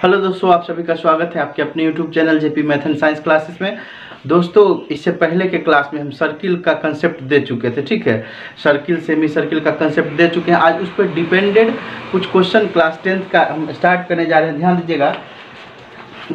Hello दोस्तों, आप सभी का स्वागत है आपके अपने YouTube channel JP math and science classes में। दोस्तों, इससे पहले के क्लास में हम सर्किल का कंसेप्ट दे चुके थे, ठीक है। सर्किल सेमी सर्किल का कंसेप्ट दे चुके हैं। आज उस पर डिपेंडेड कुछ क्वेश्चन क्लास 10th का हम स्टार्ट करने जा रहे हैं। ध्यान दीजिएगा,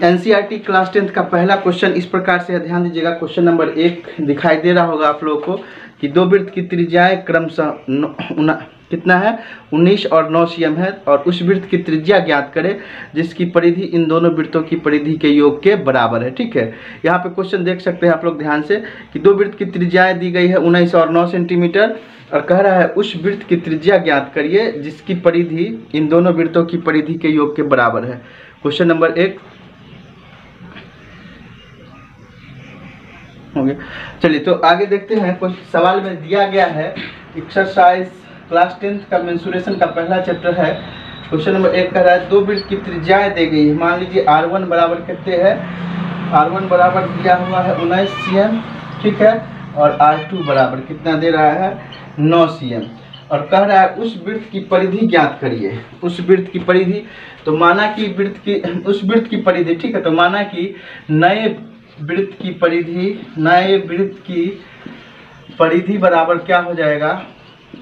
एनसीईआरटी क्लास 10th का पहला क्वेश्चन इस प्रकार से है। ध्यान दीजिएगा, क्वेश्चन नंबर 1 दिखाई दे रहा होगा आप लोगों को कि दो वृत्त की त्रिज्याएं क्रमशः कितना है 19 और 9 cm है, और उस वृत्त की त्रिज्या ज्ञात करें जिसकी परिधि इन दोनों वृत्तों की परिधि के योग के बराबर है, ठीक है। यहाँ पे क्वेश्चन देख सकते हैं आप लोग ध्यान से कि दो वृत्त की त्रिज्याएं दी गई है 19 और 9 सेंटीमीटर, और कह रहा है उस वृत्त की त्रिज्या ज्ञात करिए जिसकी परिधि इन दोनों वृत्तों की परिधि के योग के बराबर है। क्वेश्चन नंबर 1 हो गया। चलिए तो आगे देखते हैं। कुछ सवाल में दिया गया है एक्सरसाइज क्लास 10th का मेंसुरेशन का पहला चैप्टर है। क्वेश्चन नंबर 1 कह रहा है दो वृत्त की त्रिज्याएं दी गई है। मान लीजिए R1 बराबर कितने है, R1 बराबर दिया हुआ है 19 cm, ठीक है, और R2 बराबर कितना दे रहा है 9 cm, और कह रहा है उस वृत्त की परिधि ज्ञात करिए। उस वृत्त की परिधि, तो माना कि उस वृत्त की परिधि, ठीक है, तो माना कि नए वृत्त की परिधि बराबर क्या हो जाएगा।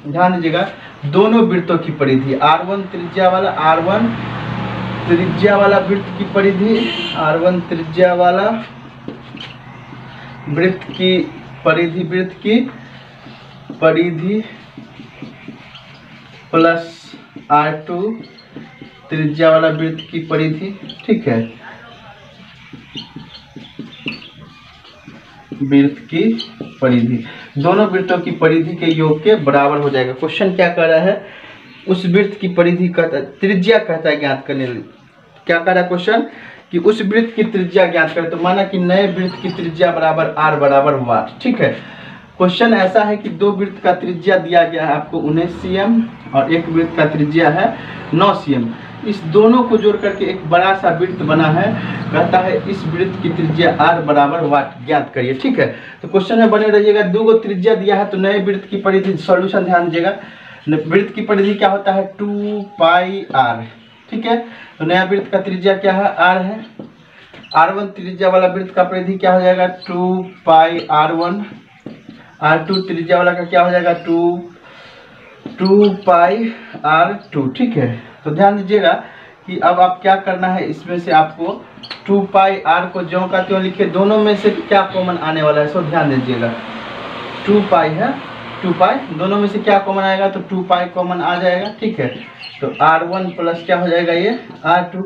ध्यान दीजिएगा, दोनों वृत्तों की परिधि R1 त्रिज्या वाला वृत्त की परिधि, R1 त्रिज्या वाला वृत्त की परिधि प्लस R2 त्रिज्या वाला वृत्त की परिधि, ठीक है, वृत्त की परिधि दोनों वृत्तों की परिधि के योग के बराबर हो जाएगा। क्वेश्चन क्या कर रहा है, उस वृत्त की परिधि कहता है, त्रिज्या कहता है ज्ञात करने। क्या कर रहा है क्वेश्चन कि उस वृत्त की त्रिज्या ज्ञात करें, तो माना कि नए वृत्त की त्रिज्या बराबर R बराबर वाट, ठीक है। क्वेश्चन ऐसा है कि दो वृत्त का त्रिज्या दिया गया है आपको 19 cm और एक वृत्त का त्रिज्या है 9 cm। इस दोनों को जोड़ करके एक बड़ा सा वृत्त बना है। कहता है इस वृत्त की त्रिज्या R बराबर वाट ज्ञात करिए, ठीक है। तो क्वेश्चन में बने रहिएगा। दो को त्रिज्या दिया है तो नए वृत्त की परिधि, सॉल्यूशन ध्यान दीजिएगा। वृत्त की परिधि क्या होता है 2πr, ठीक है। तो नया वृत्त का त्रिज्या क्या है R है। R1 त्रिज्या वाला वृत्त का परिधि क्या हो जाएगा 2πr1, R2 त्रिज्या वाला का क्या हो जाएगा 2πr2, ठीक है। तो ध्यान दीजिएगा कि अब आप क्या करना है, इसमें से आपको 2πr को ज्यों का त्यों लिखे, दोनों में से क्या कॉमन आने वाला है, सो ध्यान दीजिएगा। 2π है, 2π दोनों में से क्या कॉमन आएगा, तो 2π कॉमन आ जाएगा, ठीक है। तो R1 प्लस क्या हो जाएगा ये R2,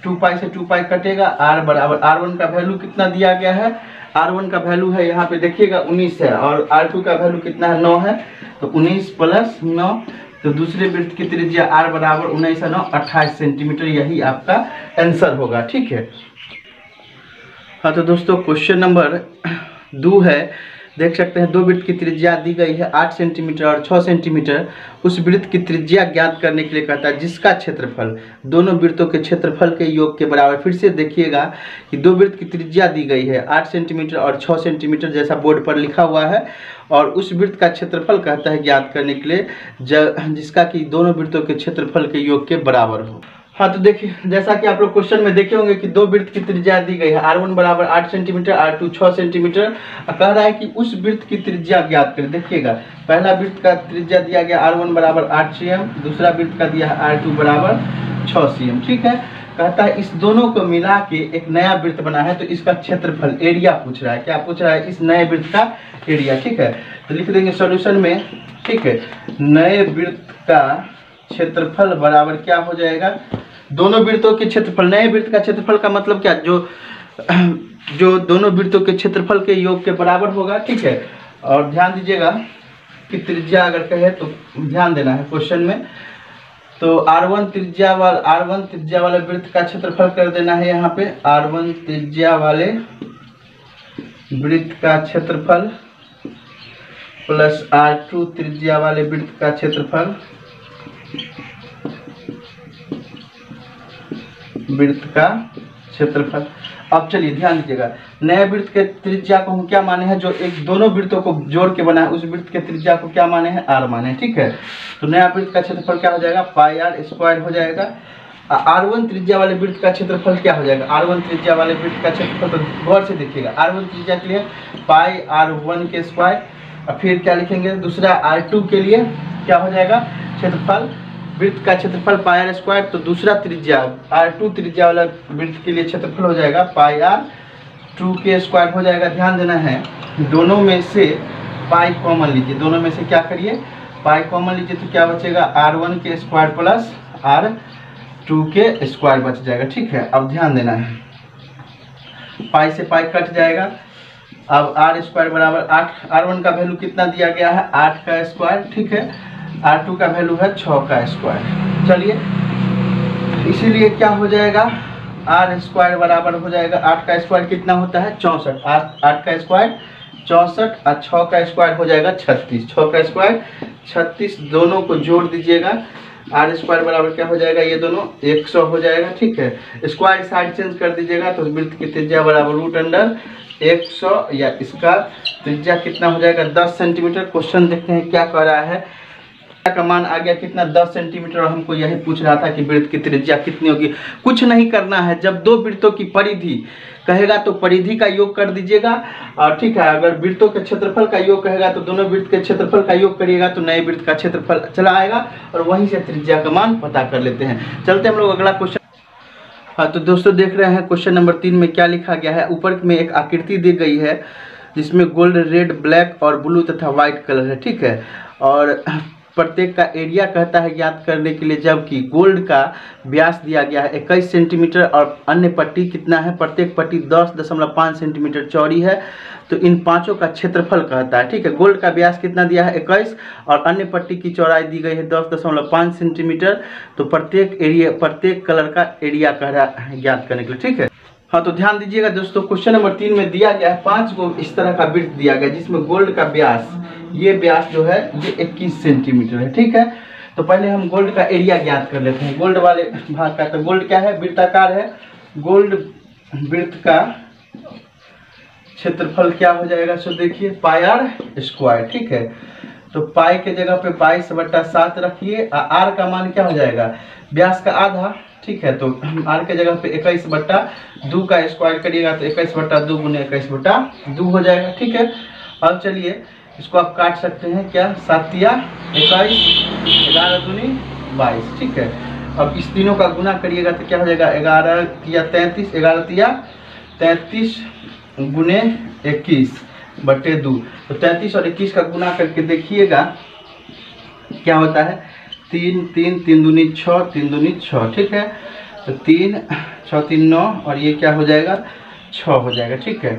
2π से 2π कटेगा, R बराबर R1 का वैल्यू कितना दिया गया है, R1 का वैल्यू है यहाँ पे देखिएगा 19 है, और R2 का वैल्यू कितना है 9 है, तो 19 प्लस 9, तो दूसरे वृत्त की त्रिज्या R बराबर 19 है 9 28 सेंटीमीटर। यही आपका आंसर होगा, ठीक है। हाँ तो दोस्तों, क्वेश्चन नंबर 2 है। देख सकते हैं दो वृत्त की त्रिज्या दी गई है 8 सेंटीमीटर और 6 सेंटीमीटर। उस वृत्त की त्रिज्या ज्ञात करने के लिए कहता है जिसका क्षेत्रफल दोनों वृत्तों के क्षेत्रफल के योग के बराबर। फिर से देखिएगा कि दो वृत्त की त्रिज्या दी गई है 8 सेंटीमीटर और 6 सेंटीमीटर जैसा बोर्ड पर लिखा हुआ है, और उस वृत्त का क्षेत्रफल कहता है ज्ञात करने के लिए जिसका कि दोनों वृत्तों के क्षेत्रफल के योग के बराबर हो। हाँ तो देखिए, जैसा कि आप लोग क्वेश्चन में देखे होंगे कि दो वृत्त की त्रिज्या दी गई है R1 बराबर 8 सेंटीमीटर, R2 6 सेंटीमीटर। कह रहा है कि उस वृत्त की त्रिज्या ज्ञात करें। देखिएगा, पहला वृत्त का त्रिज्या दिया गया R1 बराबर 8 cm, दूसरा वृत्त का दिया है R2 बराबर 6 cm, ठीक है। कहता है इस दोनों को मिला के एक नया वृत्त बना है, तो इसका क्षेत्रफल एरिया पूछ रहा है। क्या पूछ रहा है, इस नए वृत्त का एरिया, ठीक है। तो लिख देंगे सॉल्यूशन में, ठीक है, नए वृत्त का क्षेत्रफल बराबर क्या हो जाएगा, दोनों वृत्तों के क्षेत्रफल। नए वृत्त का क्षेत्रफल का मतलब क्या, जो दोनों वृत्तों के क्षेत्रफल के योग के बराबर होगा, ठीक है। और ध्यान दीजिएगा कि त्रिज्या अगर कहे तो ध्यान देना है क्वेश्चन में। तो R1 त्रिज्या वाले वृत्त का क्षेत्रफल कर देना है यहाँ पे, R1 त्रिज्या वाले वृत्त का क्षेत्रफल प्लस R2 त्रिज्या वाले वृत्त का क्षेत्रफल अब चलिए ध्यान दीजिएगा, नए वृत्त के त्रिज्या को हम क्या माने हैं, जो एक दोनों वृत्तों को जोड़ के बना है उस वृत्त के त्रिज्या को क्या माने हैं, R माने हैं, ठीक है। तो नया वृत्त का क्षेत्रफल क्या हो जाएगा, πr² हो जाएगा। R1 त्रिज्या वाले वृत्त का क्षेत्रफल क्या हो जाएगा? R1 त्रिज्या वाले वृत्त का क्षेत्रफल, तो गौर से देखिएगा, R1 त्रिज्या के लिए पाई R1 के स्क्वायर, और फिर क्या लिखेंगे दूसरा R2 के लिए क्या हो जाएगा क्षेत्रफल, वृत्त का क्षेत्रफल पाई R स्क्वायर, तो दूसरा त्रिज्या R2 त्रिज्या वाला वृत्त के लिए क्षेत्रफल हो जाएगा पाई R2 के स्क्वायर हो जाएगा। ध्यान देना है, दोनों में से पाई कॉमन लीजिए, दोनों में से क्या करिए पाई कॉमन लीजिए, तो क्या बचेगा R1 के स्क्वायर प्लस R2 के स्क्वायर बच जाएगा। ठीक है, अब ध्यान देना है, पाई से पाई कट जाएगा, अब R स्क्वायर बराबर 8, R1 का वैल्यू कितना दिया गया है 8 का स्क्वायर, ठीक है, R2 का वैल्यू है 6 का स्क्वायर। चलिए, इसीलिए क्या हो जाएगा R स्क्वायर बराबर हो जाएगा 8 का स्क्वायर कितना होता है 64, 8 का स्क्वायर 64 और 6 का स्क्वायर हो जाएगा 36, 6 का स्क्वायर 36, दोनों को जोड़ दीजिएगा, R स्क्वायर बराबर क्या हो जाएगा, ये दोनों 100 हो जाएगा। ठीक है, स्क्वायर साइड चेंज कर दीजिएगा, तो वृत्त की त्रिज्या बराबर रूट अंडर 100, या इसका त्रिज्या कितना हो जाएगा 10 सेंटीमीटर। क्वेश्चन देखते हैं क्या कह रहा है, का मान आ गया कितना 10 सेंटीमीटर, और हमको यही पूछ रहा था कि वृत्त की त्रिज्या कितनी होगी। कुछ नहीं करना है, जब दो वृत्तों की परिधि कहेगा तो परिधि का योग कर दीजिएगा, और ठीक है, अगर वृत्तों के क्षेत्रफल का योग कहेगा तो दोनों वृत्त के क्षेत्रफल का योग करिएगा, तो नए वृत्त का क्षेत्रफल चला आएगा, और वहीं से त्रिज्या का मान पता कर लेते हैं। चलते हम लोग अगला क्वेश्चन। हाँ, तो दोस्तों देख रहे हैं क्वेश्चन नंबर 3 में क्या लिखा गया है। ऊपर में एक आकृति दी गई है जिसमें गोल्ड, रेड, ब्लैक और ब्लू तथा व्हाइट कलर है। ठीक है, और प्रत्येक का एरिया कहता है ज्ञात करने के लिए, जबकि गोल्ड का व्यास दिया गया है 21 सेंटीमीटर और अन्य पट्टी कितना है, प्रत्येक पट्टी 10.5 सेंटीमीटर चौड़ी है, तो इन पांचों का क्षेत्रफल कहता है। ठीक है, गोल्ड का व्यास कितना दिया है 21 और अन्य पट्टी की चौड़ाई दी गई है 10.5 सेंटीमीटर, तो प्रत्येक कलर का एरिया कह रहा है ज्ञात करने के लिए। ठीक है, हाँ, तो ध्यान दीजिएगा दोस्तों, क्वेश्चन नंबर 3 में दिया गया है 5 को इस तरह का वृत्त दिया गया जिसमें गोल्ड का व्यास, ये व्यास जो है ये 21 सेंटीमीटर है। ठीक है, तो पहले हम गोल्ड का एरिया ज्ञात कर लेते हैं, गोल्ड वाले भाग का। तो गोल्ड क्या है, वृत्ताकार है, गोल्ड वृत्त का क्षेत्रफल क्या हो जाएगा, सो देखिए पाई R स्क्वायर। ठीक है, तो पाई के जगह पे 22/7 रखिए, R का मान क्या हो जाएगा व्यास का आधा। ठीक है, तो R के जगह पे 21/2 का स्क्वायर करिएगा, तो 21/2 गुने 21/2 हो जाएगा। ठीक है, अब चलिए इसको आप काट सकते हैं, क्या 7 या 21, 11 दूनी 22। ठीक है, अब इस तीनों का गुना करिएगा तो क्या हो जाएगा 11 या 33, 11 या 33 गुने 21/2, तो 33 और 21 का गुना करके देखिएगा क्या होता है 3 3 3 दूनी 6, 3 दूनी 6। ठीक है, तो 3 6 3 9 और ये क्या हो जाएगा 6 हो जाएगा। ठीक है,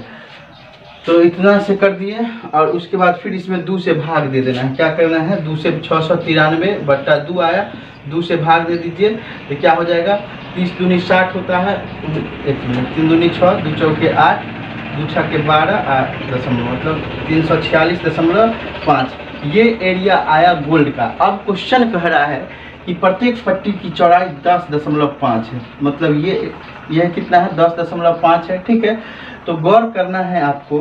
तो इतना से कर दिए, और उसके बाद फिर इसमें 2 से भाग दे देना है। क्या करना है 2 से 693/2 आया, 2 से भाग दे दीजिए, तो क्या हो जाएगा 30 दूनी 60 होता है, 3 दूनी 6, 2 चौके 8, 2 छक्के 12 दशमलव, मतलब 346.5, ये एरिया आया गोल्ड का। अब क्वेश्चन कह रहा है कि प्रत्येक पट्टी की चौड़ाई 10.5 है, मतलब ये कितना है 10.5 है। ठीक है, तो गौर करना है आपको,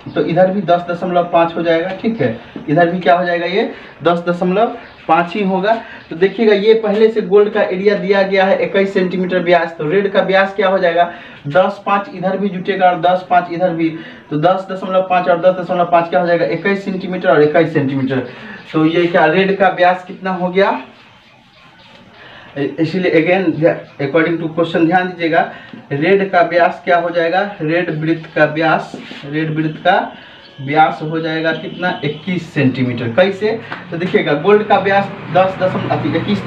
तो इधर भी 10.5 हो जाएगा। ठीक है, इधर भी क्या हो जाएगा ये 10.5 ही होगा। तो देखिएगा ये पहले से गोल्ड का एरिया दिया गया है 21 सेंटीमीटर व्यास, तो रेड का व्यास क्या हो जाएगा 10.5 इधर भी जुटेगा और 10.5 इधर भी, तो 10.5 और 10.5 क्या हो जाएगा 21 सेंटीमीटर और 21 सेंटीमीटर। तो ये क्या रेड का व्यास कितना हो गया, इसलिए अगेन अकॉर्डिंग टू क्वेश्चन ध्यान दीजिएगा, रेड का व्यास क्या हो जाएगा, रेड वृत्त का व्यास हो जाएगा कितना 21 सेंटीमीटर। कैसे, तो देखिएगा गोल्ड का व्यास 21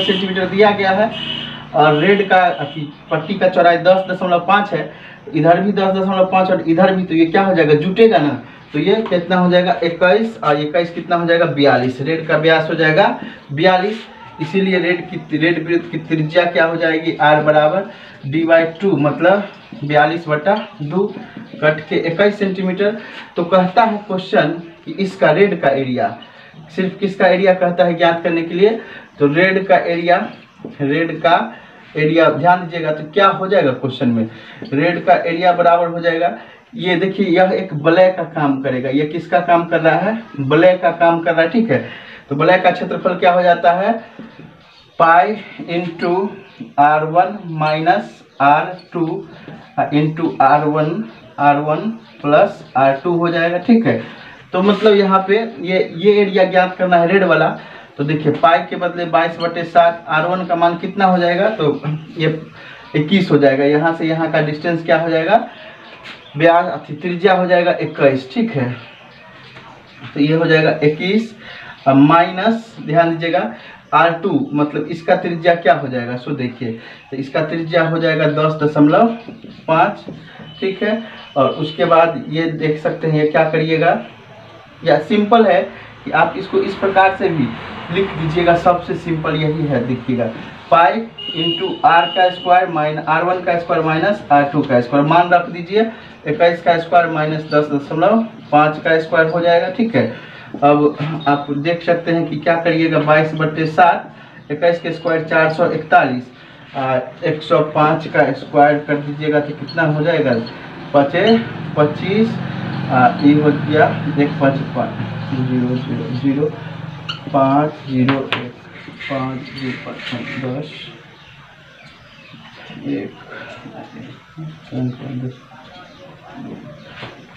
सेंटीमीटर दिया गया है, और रेड का पट्टी का चौड़ाई 10.5 है, इधर भी 10.5 और इधर भी, तो ये क्या हो जाएगा जुटेगा ना, तो ये कितना हो जाएगा 21 और 21 कितना हो जाएगा 42, रेड का व्यास हो जाएगा 42। इसीलिए रेड वृत्त की त्रिज्या क्या हो जाएगी R बराबर D/2, मतलब 42/2 कट के 21 सेंटीमीटर। तो कहता है क्वेश्चन कि इसका रेड का एरिया, सिर्फ किसका एरिया कहता है ज्ञात करने के लिए, तो रेड का एरिया ध्यान दीजिएगा, तो क्या हो जाएगा क्वेश्चन में रेड का एरिया बराबर हो जाएगा, ये देखिए यह एक ब्लैक का काम करेगा, ये किसका काम कर रहा है ब्लैक का काम कर रहा है। ठीक है, तो ब्लैक का क्षेत्रफल क्या हो जाता है pi into R1 minus R2 into R1 plus R2 हो जाएगा। ठीक है, तो मतलब यहाँ पे ये एरिया ज्ञात करना है रेड वाला। तो देखिए पाई के बदले 22/7, R1 का मान कितना हो जाएगा, तो ये 21 हो जाएगा। यहाँ से यहाँ का डिस्टेंस क्या हो जाएगा, त्रिज्या हो जाएगा 21। ठीक है, तो ये हो जाएगा 21 माइनस, ध्यान दीजिएगा R2 मतलब इसका त्रिज्या क्या हो जाएगा, सो देखिए तो इसका त्रिज्या हो जाएगा 10.5। ठीक है, और उसके बाद ये देख सकते हैं, ये क्या करिएगा, या सिंपल है कि आप इसको इस प्रकार से भी लिख दीजिएगा, सबसे सिंपल यही है। देखिएगा पाई इंटू R का स्क्वायर माइनस R1 का स्क्वायर माइनस R2 का स्क्वायर, मान रख दीजिए 21 का स्क्वायर माइनस 10.5 का स्क्वायर हो जाएगा। ठीक है, अब आप देख सकते हैं कि क्या करिएगा, 22/7, 21 के स्क्वायर 441, 105 का स्क्वायर कर दीजिएगा तो कितना हो जाएगा, 25, ये हो गया 155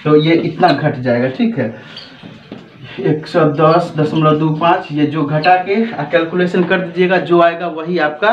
तो ये इतना घट जाएगा। ठीक है, 110.25, ये जो घटा के कैलकुलेशन कर दीजिएगा, जो आएगा वही आपका